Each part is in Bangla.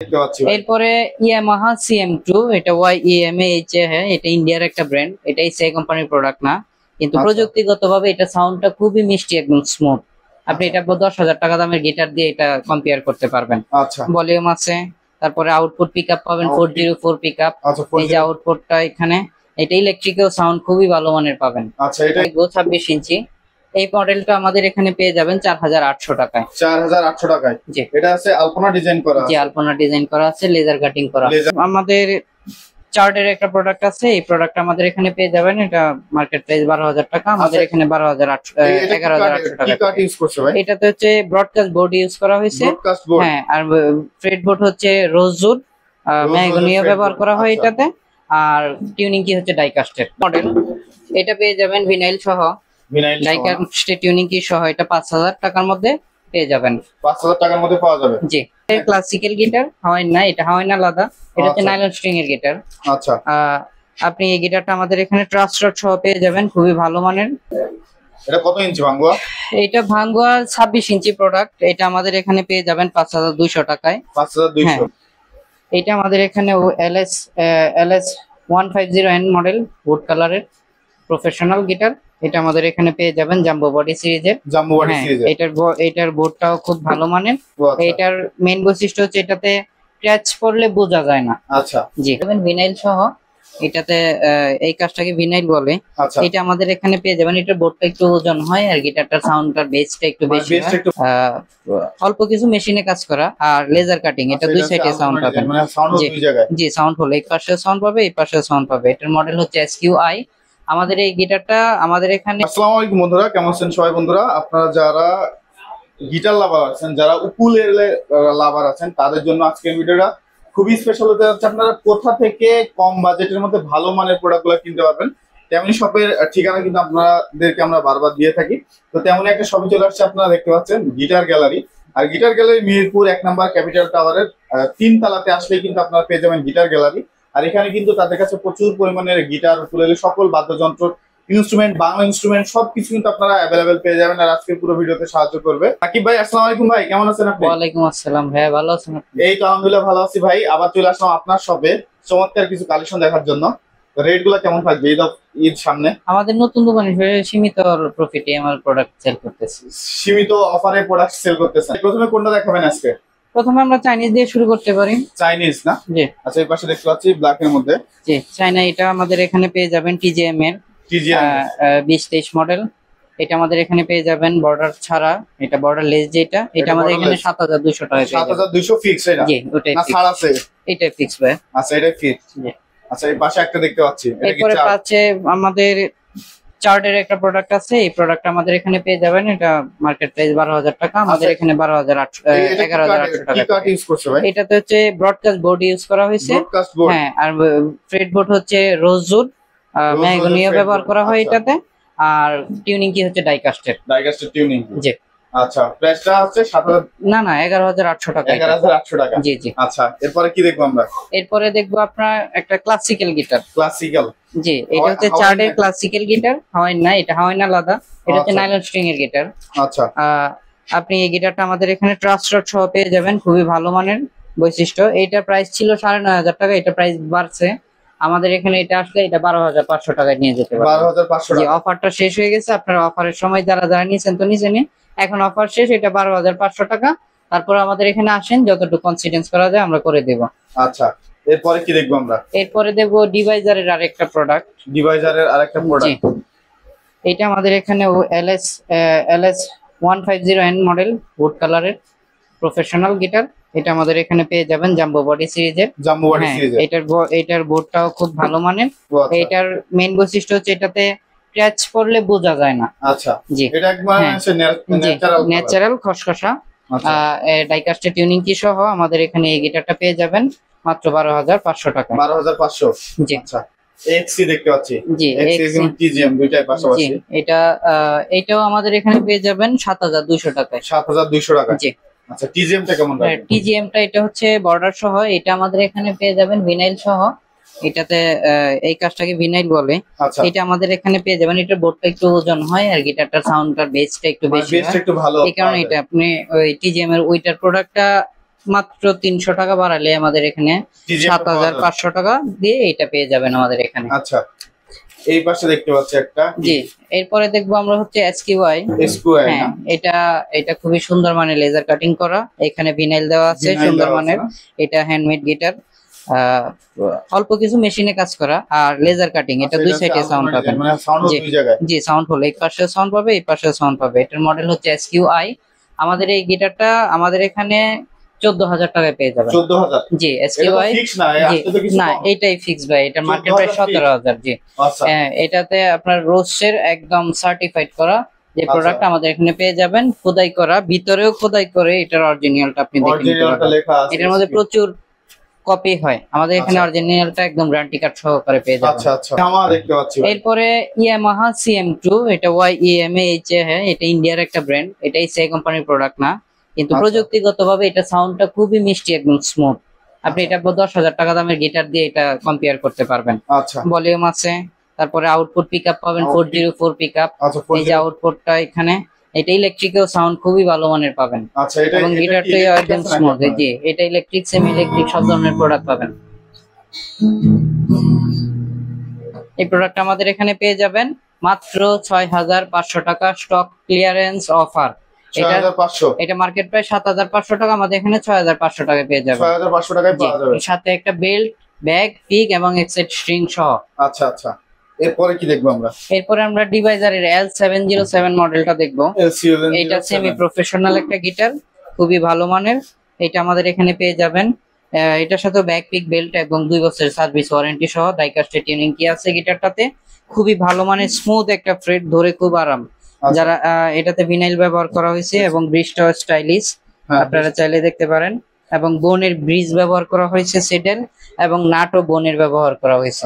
দেখতে পাচ্ছি ভাই। এরপরে ইয়ামাহা CM2, এটা YEMAH এটা ইন্ডিয়ার একটা ব্র্যান্ড, এটা এসআই কোম্পানির প্রোডাক্ট না, কিন্তু আচ্ছা। প্রযুক্তিগতভাবে এটা সাউন্ডটা খুবই মিষ্টি, একদম স্মুথ। আপনি আচ্ছা। এটা 10,000 টাকা দামের গিটার দিয়ে এটা কম্পেয়ার করতে পারবেন। আচ্ছা। ভলিউম আছে, তারপরে আউটপুট পিকআপ পাবেন 404 পিকআপ। আচ্ছা, এই যে আউটপুটটা এখানে, এটা ইলেকট্রিক্যাল সাউন্ড খুবই ভালো মানের পাবেন। আচ্ছা, এটা 26 ইঞ্চি। এই মডেলটা আমাদের এখানে পেয়ে যাবেন 4,800 টাকায়। 4,800 টাকায়। জি, এটা আছে আলপনা ডিজাইন করা জি, আছে। আলপনা ডিজাইন করা আছে, লেজার কাটিং করা। আমাদের চার্টের একটা প্রোডাক্ট আছে, এই প্রোডাক্ট আমাদের এখানে পেয়ে যাবেন, এটা মার্কেট প্রাইস 12,000 টাকা, আমাদের এখানে 11,800 টাকা। কি কাট ইউজ করছে ভাই? এটাতে হচ্ছে ব্রডকাস্ট বোর্ড ইউজ করা হয়েছে। Broadcast board. হ্যাঁ, আর ফ্রেট বোর্ড হচ্ছে রোজউড ম্যাগনোনিয়া ব্যবহার করা হয় এটাতে। আর টিউনিং কি হচ্ছে ডাইকাস্টের মডেল। এটা পেয়ে যাবেন ভিনাইল সহ, ডাইকাস্টের টিউনিং কি সহ, এটা 5,000 টাকার মধ্যে পেয়ে যাবেন। 5,000 টাকার মধ্যে পাওয়া যাবে। জি, ক্লাসিক্যাল গিটার, হাওয়াইন না, এটা হাওয়াইন আলাদা, এটা হচ্ছে নাইলন স্ট্রিং এর গিটার। আচ্ছা। আপনি এই গিটারটা আমাদের এখানে ট্রাস্ট রড সহ পেয়ে যাবেন, খুবই ভালো মানের। এটা কত ইঞ্চি ভাঙ্গুয়া? এটা ভাঙ্গুয়া 26 ইঞ্চি প্রোডাক্ট, এটা আমাদের এখানে পেয়ে যাবেন 5,200 টাকায়। 5,200। এটা আমাদের এখানে LS 150N মডেল, উড কালারের প্রফেশনাল গিটার। এটা আমাদের এখানে পেয়ে যাবেন জাম্বো বডি সিরিজের। জাম্বো বডি সিরিজের। এটার বোর্ডটাও খুব ভালো মানের। এটার মেইন বৈশিষ্ট্য হচ্ছে এটাতে ক্র্যাচ পড়লে বোঝা যায় না। আচ্ছা। জি, ভিনাইল সহ, এটাতে এই কাজটাকে ভিনাইল বলে। আচ্ছা। এটা আমাদের এখানে পেয়ে যাবেন, এটার বোর্ডটা একটু ওজন হয়, আর গিটারটার সাউন্ডটার বেসটা একটু বেশি হয়। অল্প কিছু মেশিনে কাজ করা, আর লেজার কাটিং, এটা দুই সাইডে সাউন্ড পাবেন। জি, সাউন্ড হলো এই পাশে সাউন্ড পাবে, এই পাশে সাউন্ড পাবে। এটার মডেল হচ্ছে SQI। আমাদের এই গিটারটা আমাদের এখানে। আসসালামু আলাইকুম বন্ধুরা, কেমন আছেন সবাই? বন্ধুরা, আপনারা যারা গিটার লাভার আছেন, যারা উকুলেলে লাভার আছেন, তাদের জন্য আজকের ভিডিওটা খুবই স্পেশাল হতে যাচ্ছে। আপনারা কোথা থেকে কম বাজেটের মধ্যে ভালো মানের প্রোডাক্টগুলো কিনতে পারবেন, তেমনি শপের ঠিকানা কিন্তু আপনাদেরকে আমরা বারবার দিয়ে থাকি। তো তেমনি একটা শপে চলে আসছে, আপনারা দেখতে পাচ্ছেন গিটার গ্যালারি। আর গিটার গ্যালারি মিরপুর 1 নম্বর ক্যাপিটাল টাওয়ারের 3 তলাতে আসলেই কিন্তু আপনারা পেয়ে যাবেন গিটার গ্যালারি। আর এখানে কিন্তু তাদের কাছে প্রচুর পরিমাণের গিটার, উকুলেলে, সকল বাদ্যযন্ত্র, ইনস্ট্রুমেন্ট, বাংলা ইনস্ট্রুমেন্ট সবকিছু কিন্তু আপনারা অ্যাভেলেবেল পেয়ে যাবেন। আর আজকে পুরো ভিডিওতে সাহায্য করবে সাকিব ভাই। আসসালামু আলাইকুম ভাই, কেমন আছেন আপনি? ওয়ালাইকুম আসসালাম ভাই, ভালো আছেন আপনি? এই তো আলহামদুলিল্লাহ ভালো আছি ভাই। আবার চলে আসলাম আপনার শপে চমৎকার কিছু কালেকশন দেখার জন্য। রেট গুলো কেমন থাকবে ঈদ সামনে? আমাদের নতুন দোকানে সীমিত প্রফিটে আমার প্রোডাক্ট সেল করতেছি। সীমিত অফারে প্রোডাক্ট সেল করতেছেন। প্রথমে কোনটা দেখাবেন আজকে? প্রথমে আমরা চাইনিজ দিয়ে শুরু করতে পারি। চাইনিজ না? জি। আচ্ছা, এই পাশে দেখতে পাচ্ছি ব্ল্যাক এর মধ্যে। জি, চাইনা। এটা আমাদের এখানে পেয়ে যাবেন TGM এর 2023 মডেল। এটা আমাদের এখানে পেয়ে যাবেন বর্ডার ছাড়া, এটা বর্ডার লেস যেটা, এটা আমাদের এখানে 7,200 টাকা। 7,200 ফিক্স এটা? জি, ওটাই না ছাড় আছে? এটাই ফিক্স ভাই। আচ্ছা, এটাই ফিক্স। জি। আচ্ছা, এই পাশে একটা দেখতে পাচ্ছি, এটা কি এরপরে পাচ্ছে আমাদের চার্টের একটা প্রোডাক্ট আছে, এই প্রোডাক্ট আমাদের এখানে পেয়ে যাবেন, এটা মার্কেট প্রাইস 12,000 টাকা, আমাদের এখানে 11,800 টাকা। কি কাট ইউজ করছে ভাই? এটাতে হচ্ছে ব্রডকাস্ট বোর্ড ইউজ করা হয়েছে। Broadcast board. হ্যাঁ, আর ফ্রেট বোর্ড হচ্ছে রোজউড ম্যাগনোনিয়া ব্যবহার করা হয় এটাতে। আর টিউনিং কি হচ্ছে ডাইকাস্টের টিউনিং। জি। আচ্ছা, প্রাইসটা হচ্ছে 7,000 না 11,800 টাকা। 11,800 টাকা। জি জি। আচ্ছা, এরপরে কি দেখবো আমরা? এরপরে দেখবো আপনার একটা ক্লাসিক্যাল গিটার। ক্লাসিক্যাল? জি, এটা হচ্ছে চার্টের ক্লাসিক্যাল গিটার, হাওয়াইন না, এটা হাওয়াইন আলাদা, এটা হচ্ছে নাইলন স্ট্রিং এর গিটার। আচ্ছা। আপনি এই গিটারটা আমাদের এখানে ট্রাস্ট রড সহ পেয়ে যাবেন, খুবই ভালো মানের বৈশিষ্ট্য। এইটার প্রাইস ছিল 9,500 টাকা, এটা প্রাইস বাড়ছে। আমাদের এখানে এটা আসলে এটা 12,500 টাকায় নিয়ে যেতে পারবেন। 12,500 জি, টাকা। অফারটা শেষ হয়ে গেছে, আপনার অফারের সময় যারা যারা নিয়েছেন তো নিচে নিন, এখন অফার শেষ, এটা 12,500 টাকা। তারপর আমাদের এখানে আসেন, যতটুকু কনসিডেন্স করা যায় আমরা করে দেব। আচ্ছা, এরপরে কি দেখবো আমরা? এরপরে দেখবো ডিভাইজারের আরেকটা প্রোডাক্ট। ডিভাইজারের আরেকটা প্রোডাক্ট। এটা আমাদের এখানে LS 150N মডেল, উড কালারের প্রফেশনাল গিটার। এটা আমাদের এখানে পেয়ে যাবেন জাম্বো বডি সিরিজের। জাম্বো বডি সিরিজের। এটার বোর্ডটাও খুব ভালো মানের। এটার মেইন বৈশিষ্ট্য হচ্ছে এটাতে ক্র্যাচ পড়লে বোঝা যায় না। আচ্ছা। জি, এটা একবার ন্যাচারাল খসখসা। ডাইকাস্টের টিউনিং কি সহ আমাদের এখানে এই গিটারটা পেয়ে যাবেন মাত্র 12,500 টাকা। 12,500। জি। আচ্ছা, XC দেখতে পাচ্ছি। জি, XC এবং TGM দুইটাই পাশাপাশি। এটাও আমাদের এখানে পেয়ে যাবেন 7,200 টাকায়। 7,200 টাকা। জি। আচ্ছা, TGM টা কেমন রাখবেন? TGM টা এটা হচ্ছে বর্ডার সহ, এটা আমাদের এখানে পেয়ে যাবেন ভিনাইল সহ। এটাতে এই কাজটাকে ভিনাইল বলে। আচ্ছা। এটা আমাদের এখানে পেয়ে যাবেন, এটা বোর্ডটা একটু ওজন হয়, আর গিটারটার সাউন্ডটার বেসটা একটু বেশি হয়। একটু ভালো। এই কারণে এটা আপনি ওই TGM এর ওইটার প্রোডাক্টটা মাত্র 300 টাকা বাড়ালে আমাদের এখানে 7500 টাকা দিয়ে এটা পেয়ে যাবেন আমাদের এখানে। আচ্ছা, এই পাশে দেখতে পাচ্ছি একটা। জি, এরপরে দেখবো আমরা হচ্ছে এসকিউআই। হ্যাঁ, এটা খুবই সুন্দর মানে লেজার কাটিং করা, এখানে ভিনাইল দেওয়া আছে সুন্দর মানের। এটা হ্যান্ডমেড গিটার, অল্প কিছু মেশিনে কাজ করা আর লেজার কাটিং। এটা দুই সাইডে সাউন্ড পাবেন। জি, সাউন্ড হলো এই পাশে সাউন্ড পাবে, এই পাশে সাউন্ড পাবে। এটার মডেল হচ্ছে এসকিউআই। আমাদের এই গিটারটা আমাদের এখানে 14000 টাকায় পেয়ে যাবেন। 14000? জি, এসকিউআই না, এটাই ফিক্স ভাই। এটা মার্কেট প্রাইস 17000। জি, এটাতে আপনার রোস্টের একদম সার্টিফাইড করা যে প্রোডাক্ট আমাদের এখানে পেয়ে যাবেন, খোদাই করা, ভিতরেও খোদাই করে এটার অরিজিনালটা আপনি দেখে নিতে পারবেন। এটার মধ্যে প্রচুর কপি হয়, আমাদের এখানে অরিজিনালটা একদম গ্যারান্টি কার্ড সহকারে পেয়ে যাবেন। আচ্ছা আচ্ছা, আমরা দেখতে পাচ্ছি। এরপরে ইয়ামাহা CM2, এটা YEMAH এ, এটা ইন্ডিয়ার একটা ব্র্যান্ড। এটা এসএ কোম্পানির প্রোডাক্ট না, কিন্তু প্রযুক্তিগতভাবে এটা সাউন্ডটা খুবই মিষ্টি, একদম স্মুথ। আপনি এটা 10000 টাকা দামের গিটার দিয়ে এটা কম্পেয়ার করতে পারবেন। আচ্ছা, ভলিউম আছে, তারপরে আউটপুট পিকআপ পাবেন 404 পিকআপ। এই যে আউটপুটটা এখানে, এটা ইলেকট্রিকেও সাউন্ড খুবই ভালো মানের পাবেন। আচ্ছা, এটা এবং গিটারটা একদম স্মুথ। জি, এটা ইলেকট্রিক, সেমি ইলেকট্রিক সব ধরনের প্রোডাক্ট পাবেন। এই প্রোডাক্ট আমাদের এখানে পেয়ে যাবেন মাত্র 6500 টাকা, স্টক ক্লিয়ারেন্স অফার। এটা মার্কেট প্রাইস 7500 টাকা, আমাদের এখানে 6500 টাকায় পেয়ে যাবেন। 6500 টাকায় পাওয়া যাবে, সাথে একটা বেল্ট, ব্যাগ, পিক এবং এক্সেট স্ট্রিং সহ। আচ্ছা আচ্ছা, এরপরে কি দেখবো আমরা? এরপরে আমরা ডিভাইজারের L707 মডেলটা দেখবো। এটা সেমি প্রফেশনাল একটা গিটার, খুবই ভালো মানের। এটা আমাদের এখানে পেয়ে যাবেন। এটার সাথে ব্যাক পিক, বেল্ট এবং 2 বছরের সার্ভিস ওয়ারেন্টি সহ। ডাইকাস্টের টিউনিং কি আছে গিটারটাতে, খুবই ভালো মানের, স্মুথ একটা ফ্রেট, ধরে খুব আরাম। যারা এটাতে ভিনাইল ব্যবহার করা হয়েছে এবং ব্রিজটাও স্টাইলিশ, আপনারা চাইলে দেখতে পারেন। এবং বোনের ব্রিজ ব্যবহার করা হয়েছে, সেডেল এবং নাটও বোনের ব্যবহার করা হয়েছে।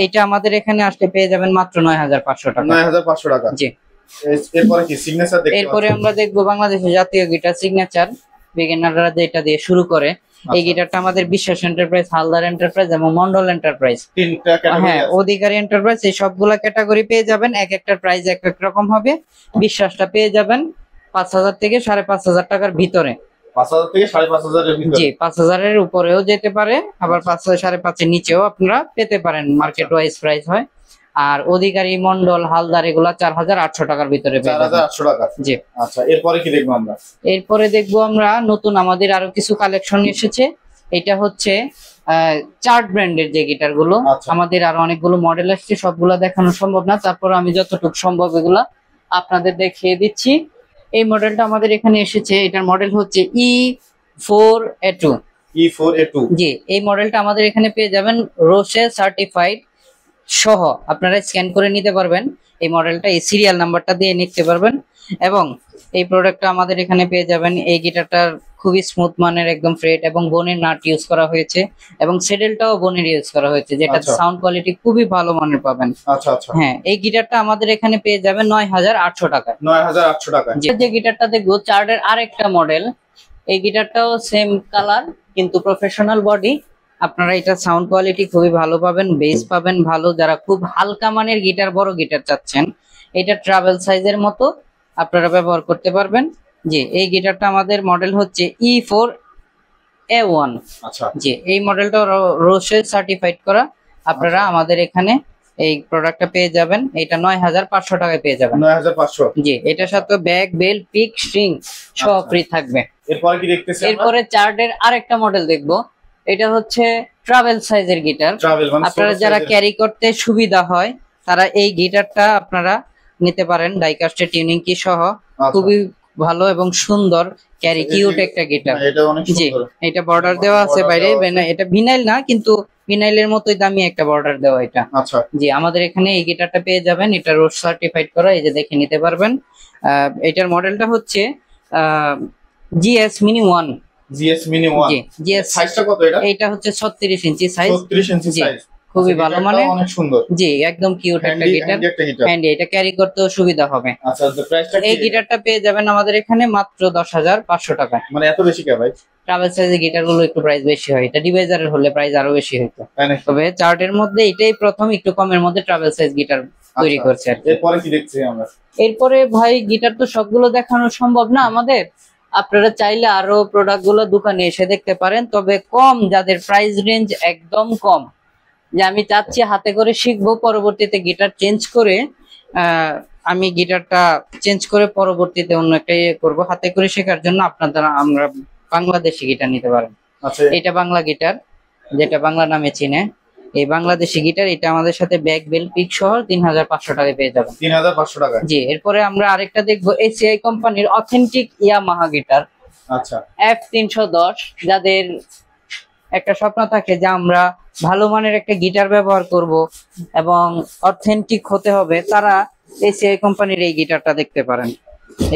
এইটা আমাদের এখানে আসলে পেয়ে যাবেন মাত্র 9500 টাকা। 9500 টাকা। জি, এরপরে কি সিগনেচার দেখতে? এরপরে আমরা দেখবো বাংলাদেশের জাতীয় গিটার সিগনেচার, বিগিনাররা যেটা দিয়ে শুরু করে। এই গিটারটা আমাদের বিশ্বাস এন্টারপ্রাইজ, হালদার এন্টারপ্রাইজ এবং মন্ডল এন্টারপ্রাইজ, হ্যাঁ, অধিকারী এন্টারপ্রাইজ, এই সবগুলা ক্যাটাগরি পেয়ে যাবেন। এক একটার প্রাইস এক এক রকম হবে। বিশ্বাসটা পেয়ে যাবেন 5000 থেকে 5500 টাকার ভিতরে। 5000 থেকে 5500 এর ভিতরে? জি, 5000 এর উপরেও যেতে পারে, আবার 5,000 5,500 এর নিচেও আপনারা পেতে পারেন, মার্কেট ওয়াইজ প্রাইস হয়। আর অধিকারী, মন্ডল, হালদার এগুলা 4800 টাকার ভিতরে পেয়ে যাবেন। 4800 টাকা। জি, আচ্ছা, এরপরে কি দেখবো আমরা? এরপরে দেখবো আমরা নতুন আমাদের আরো কিছু কালেকশন এসেছে। এটা হচ্ছে চার্ট ব্র্যান্ডের যে গিটার গুলো। আমাদের আরো অনেকগুলো মডেল আসছে, সবগুলা দেখানো সম্ভব না, তারপর আমি যতটুকু সম্ভব এগুলা আপনাদের দেখিয়ে দিচ্ছি। এই মডেলটা আমাদের এখানে এসেছে, এটার মডেল হচ্ছে E4A2। E4A2, জি, এই মডেলটা আমাদের এখানে পেয়ে যাবেন রোশে সার্টিফাইড সহ। আপনারা স্ক্যান করে নিতে পারবেন এই মডেলটা, এই সিরিয়াল নাম্বারটা দিয়ে নিতে পারবেন। এবং এই প্রোডাক্টটা আমাদের এখানে পেয়ে যাবেন। এই গিটারটার খুবই স্মুথ মানের, একদম ফ্রেট এবং বোনের নাট ইউজ করা হয়েছে এবং সেডেলটাও বোনের ইউজ করা হয়েছে, যেটা সাউন্ড কোয়ালিটি খুবই ভালো মানের পাবেন। আচ্ছা আচ্ছা, হ্যাঁ, এই গিটারটা আমাদের এখানে পেয়ে যাবেন 9800 টাকা। 9800 টাকা। যে গিটারটা দেখবো চার্টের আরেকটা মডেল, এই গিটারটাও সেম কালার কিন্তু প্রফেশনাল বডি। আপনারা এটা সাউন্ড কোয়ালিটি খুবই ভালো পাবেন, বেস পাবেন ভালো। যারা খুব হালকা মানের গিটার, বড় গিটার চাচ্ছেন, এটা ট্রাভেল সাইজের মতো আপনারা ব্যবহার করতে পারবেন। জি, এই গিটারটা আমাদের মডেল হচ্ছে E4A1। আচ্ছা, জি, এই মডেলটা রোশে সার্টিফাইড করা। আপনারা আমাদের এখানে এই প্রোডাক্টটা পেয়ে যাবেন। এটা 9500 টাকায় পেয়ে যাবেন। 9500? জি, এটার সাথে ব্যাগ, বেল্ট, পিক, স্ট্রিং সব ফ্রি থাকবে। এরপরে কি দেখতেছি? এরপরে চার্টের আরেকটা মডেল দেখবো। এটা হচ্ছে ট্রাভেল সাইজের গিটার। আপনারা যারা ক্যারি করতে সুবিধা হয় তারা এই গিটারটা আপনারা নিতে পারেন, ডাইকাস্টের টিউনিং কি সহ। খুবই ভালো এবং সুন্দর, ক্যারি কিউট একটা গিটার। জি, এটা বর্ডার দেওয়া আছে বাইরে, এটা ভিনাইল না কিন্তু ভিনাইলের মতোই দামি একটা বর্ডার দেওয়া এটা। আচ্ছা, জি, আমাদের এখানে এই গিটারটা পেয়ে যাবেন। এটা রোড সার্টিফাইড করা, এই যে দেখে নিতে পারবেন। এটার মডেলটা হচ্ছে GS Mini 1। GS Mini 1? জি, GS সাইজটা কত এটা? এটা হচ্ছে 36 ইঞ্চি সাইজ। 36 ইঞ্চি সাইজ, খুবই ভালো মানে, অনেক সুন্দর। জি, একদম কিউট একটা গিটার, হ্যান্ডি। এটা ক্যারি করতেও সুবিধা হবে। আচ্ছা, প্রাইসটা কি? এই গিটারটা পেয়ে যাবেন আমাদের এখানে মাত্র 10500 টাকা। মানে এত বেশি কে ভাই? ট্রাভেল সাইজের গিটার গুলো একটু প্রাইস বেশি হয়, এটা ডিভাইজারের হলে প্রাইস আরো বেশি হতো। তবে চার্টের মধ্যে এটাই প্রথম একটু কমের মধ্যে ট্রাভেল সাইজ গিটার তৈরি করছে। এরপরে কি দেখছি আমরা? এরপরে ভাই গিটার তো সবগুলো দেখানো সম্ভব না আমাদের। আপনারা চাইলে আরো প্রোডাক্ট গুলো দোকানে এসে দেখতে পারেন, তবে কম, যাদের প্রাইস রেঞ্জ একদম কম, যে আমি চাচ্ছি হাতে করে শিখবো, পরবর্তীতে গিটার চেঞ্জ করে আমি গিটারটা চেঞ্জ করে পরবর্তীতে অন্য একটা ইয়ে করবো, হাতে করে শেখার জন্য আপনার দ্বারা আমরা বাংলাদেশি গিটার নিতে পারেন। আচ্ছা, এটা বাংলা গিটার, যেটা বাংলা নামে চিনে, এই বাংলাদেশি গিটার। এটা আমাদের সাথে ব্যাক বেল পিক সহ 3500 টাকায় পেয়ে যাবেন। 3500 টাকা। জি, এরপরে আমরা আরেকটা দেখবো এসিআই কোম্পানির অথেন্টিক ইয়ামাহা গিটার। আচ্ছা, F310। যাদের একটা স্বপ্ন থাকে যে আমরা ভালো মানের একটা গিটার ব্যবহার করব এবং অথেন্টিক হতে হবে, তারা এসিআই কোম্পানির এই গিটারটা দেখতে পারেন।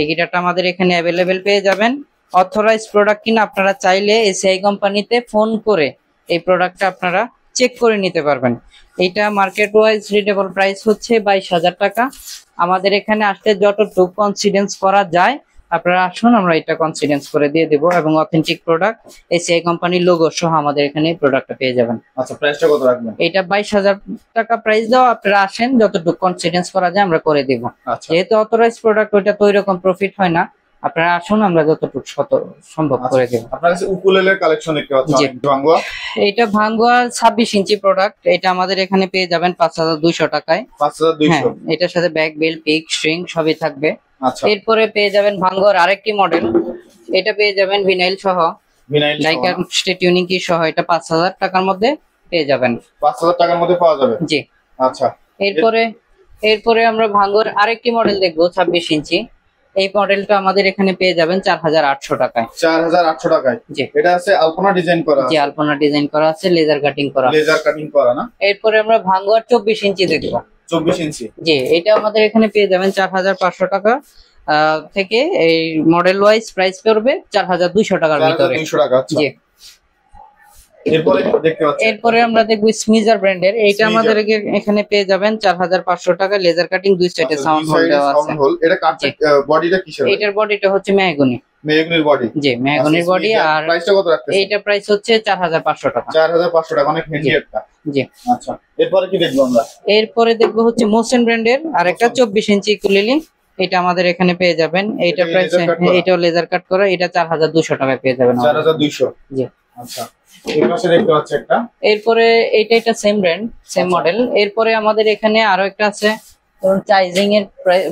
এই গিটারটা আমাদের এখানে অ্যাভেলেবেল পেয়ে যাবেন। অথরাইজ প্রোডাক্ট কিনা আপনারা চাইলে এসিআই কোম্পানিতে ফোন করে এই প্রোডাক্টটা আপনারা চেক করে নিতে পারবেন। এইটা মার্কেট ওয়াইজ রিজনেবল প্রাইস হচ্ছে 22,000 টাকা। আমাদের এখানে আসলে যতটুকু কনফিডেন্স করা যায় আপনারা আসুন, আমরা এটা কনফিডেন্স করে দিয়ে দেব, এবং অথেন্টিক প্রোডাক্ট এসিআই কোম্পানির লোগো সহ আমাদের এখানে প্রোডাক্টটা পেয়ে যাবেন। আচ্ছা, প্রাইসটা কত রাখবেন? এটা 22,000 টাকা প্রাইস দাও, আপনারা আসেন, যতটুকু কনফিডেন্স করা যায় আমরা করে দেব। আচ্ছা, যেহেতু অথরাইজ প্রোডাক্ট, ওইটা তো ওইরকম প্রফিট হয় না, আপনারা আসুন, আমরা যতটুকু সম্ভব করে দেব। আপনার কাছে উকুলেলের কালেকশন দেখতে পাচ্ছি, ভাঙ্গুয়া। এটা ভাঙ্গুয়া 26 ইঞ্চি প্রোডাক্ট। এটা আমাদের এখানে পেয়ে যাবেন 5200 টাকায়। 5200। এটার সাথে ব্যাক বেল পিক স্ট্রিং সবই থাকবে। আচ্ছা, এরপরে পেয়ে যাবেন ভাঙ্গুয়ার আরেকটি মডেল, এটা পেয়ে যাবেন ভিনাইল সহ, লাইকার টিউনিং কি সহ। এটা 5000 টাকার মধ্যে পেয়ে যাবেন। 5000 টাকার মধ্যে পাওয়া যাবে? জি। আচ্ছা, এরপরে আমরা ভাঙ্গুয়ার আরেকটি মডেল দেখবো 26 ইঞ্চি। এই মডেলটা আমাদের এখানে পেয়ে যাবেন 4800 টাকায়। 4800 টাকায়। জি। এটা আছে আলপনা ডিজাইন করা। জি, আলপনা ডিজাইন করা আছে, লেজার কাটিং করা। লেজার কাটিং করা না? এরপরে আমরা ভাঙ্গুয়ার 24 ইঞ্চি দেখবো। 24 ইঞ্চি। জি, এটা আমাদের এখানে পেয়ে যাবেন 4500 টাকা থেকে। এই মডেল ওয়াইজ প্রাইস করবে 4200 টাকার ভিতরে। 4200 টাকা। আচ্ছা, জি। এরপরে দেখতে পাচ্ছি, এরপরে আমরা দেখব স্মিজার ব্র্যান্ডের। এইটা আমাদের এখানে পেয়ে যাবেন 4500 টাকা। লেজার কাটিং, দুই সাইডে সাউন্ড হোল দেওয়া আছে। এটা কাটছে, বডিটা কিসের? এটার বডিটা হচ্ছে মেহগনি। মেহগনির বডি। জি, মেহগনির বডি। আর প্রাইসটা কত রাখতেছেন? এইটা প্রাইস হচ্ছে 4500 টাকা। 4500 টাকা, অনেক হেভি একটা। জি। আচ্ছা, এরপরে কি দেখবো আমরা? এরপরে দেখবো হচ্ছে মোশন ব্র্যান্ডের আরেকটা 24 ইঞ্চি উকুলেলে। এটা আমাদের এখানে পেয়ে যাবেন। এইটা প্রাইস, এটাও লেজার কাট করা। এটা 4200 টাকায় পেয়ে যাবেন। 4200। জি। আচ্ছা, এই পাশে দেখতে পাচ্ছি একটা। এরপরে এটা সেম ব্র্যান্ড, সেম মডেল। এরপরে আমাদের এখানে আরো একটা আছে, ধরুন চাইজিং এর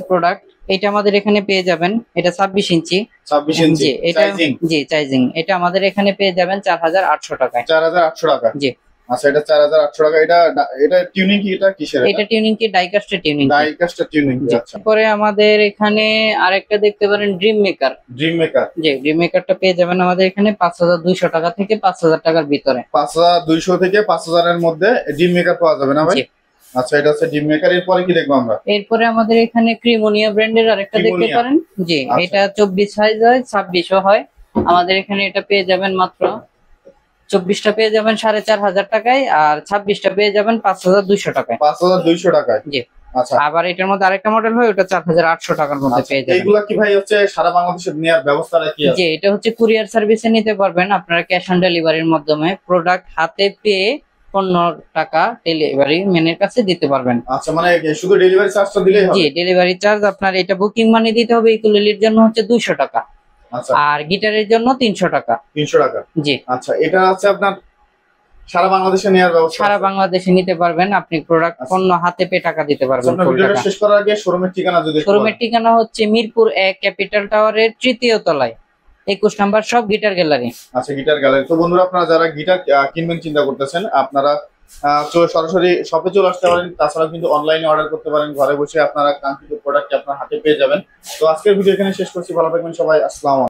প্রোডাক্ট। এটা আমাদের এখানে পেয়ে যাবেন। এটা 26 ইঞ্চি। 26 ইঞ্চি। জি, এটা জি চাইজিং। এটা আমাদের এখানে পেয়ে যাবেন 4800 টাকায়। 4800 টাকা। জি। আচ্ছা, এটা 4800 টাকা। এটা টিউনিং কি? এটা কিসের? এটা টিউনিং কি ডাইকাস্টের টিউনিং। ডাইকাস্টের টিউনিং। আচ্ছা, পরে আমাদের এখানে আরেকটা দেখতে পারেন ড্রিম মেকার। Dream maker. জি, ড্রিম মেকারটা পেয়ে যাবেন আমাদের এখানে 5200 টাকা থেকে 5000 টাকার ভিতরে। 5200 থেকে 5000 এর মধ্যে ড্রিম মেকার পাওয়া যাবে না ভাই? আচ্ছা, এটা হচ্ছে ড্রিম মেকার। এরপরে কি দেখবো আমরা? এরপরে আমাদের এখানে ক্রিমোনিয়া ব্র্যান্ডের আরেকটা দেখতে পারেন। জি, এটা 24 সাইজ হয়, 26ও হয়। আমাদের এখানে এটা পেয়ে যাবেন মাত্র 24টা পেয়ে যাবেন 4500 টাকায়, আর 26টা পেয়ে যাবেন 5200 টাকায়। 5200 টাকায়। জি। আচ্ছা, আবার এটার মধ্যে আরেকটা মডেল হয়, ওটা 4800 টাকার মধ্যে পেয়ে যাবেন। এগুলা কি ভাই হচ্ছে সারা বাংলাদেশে নেওয়ার ব্যবস্থাটা কি আছে? জি, এটা হচ্ছে কুরিয়ার সার্ভিসে নিতে পারবেন। আপনারা ক্যাশ অন ডেলিভারির মাধ্যমে প্রোডাক্ট হাতে পেয়ে 15 টাকা ডেলিভারি ম্যানের কাছে দিতে পারবেন। আচ্ছা, মানে শুধু ডেলিভারি চার্জটা দিলেই হবে? জি, ডেলিভারি চার্জ আপনার এটা বুকিং মানি দিতে হবে। ইকুলেলির জন্য হচ্ছে 200 টাকা। আচ্ছা, আর গিটারের জন্য 300 টাকা। 300 টাকা। জি। আচ্ছা, এটা আছে আপনার সারা বাংলাদেশে নেওয়ার ব্যবস্থা? সারা বাংলাদেশে নিতে পারবেন। আপনি প্রোডাক্ট পণ্য হাতে পেয়ে টাকা দিতে পারবেন। ভিডিওটা শেষ করার আগে শোরুমের ঠিকানা যদি? শোরুমের ঠিকানা হচ্ছে মিরপুর 1 ক্যাপিটাল টাওয়ারের 3য় তলায়, 21 নাম্বার সব গিটার গ্যালারি। আচ্ছা, গিটার গ্যালারি। তো বন্ধুরা, আপনারা যারা গিটার কিনবেন চিন্তা করতেছেন, আপনারা সরাসরি শপে চলে আসতে পারেন। তাছাড়া কিন্তু অনলাইনে অর্ডার করতে পারেন। ঘরে বসে আপনারা কাঙ্ক্ষিত প্রোডাক্ট আপনার হাতে পেয়ে যাবেন। তো আজকের ভিডিও এখানে শেষ করছি। ভালো থাকবেন সবাই। আসসালামু আলাইকুম।